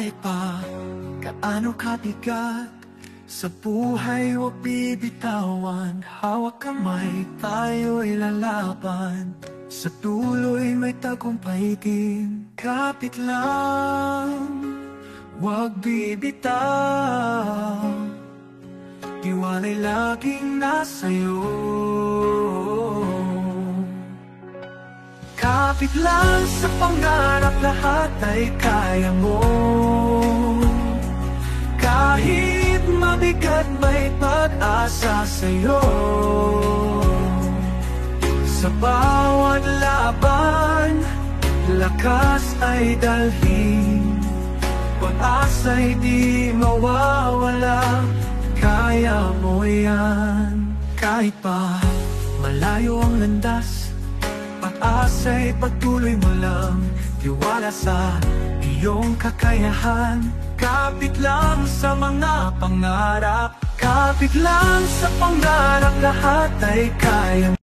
Kahit pa gaano kabigat sa buhay, huwag bibitawan. Hawak kamay, tayo'y lalaban. Sa tuloy may tagumpay din. Kapit lang, huwag bibitaw. Tiwala'y laging nasa'yo. Kapit lang sa pangarap, lahat ay kaya mo. Kahit mabigat, may pag-asa sa'yo. Sa bawat laban, lakas ay dalhin. Pag-asa'y di mawawala, kaya mo yan. Kahit pa malayo ang landas, pag-asa'y pagtuloy mo lang. Tiwala sa iyong kakayahan. Kapit lang sa mga pangarap. Kapit lang sa pangarap, lahat ay kaya.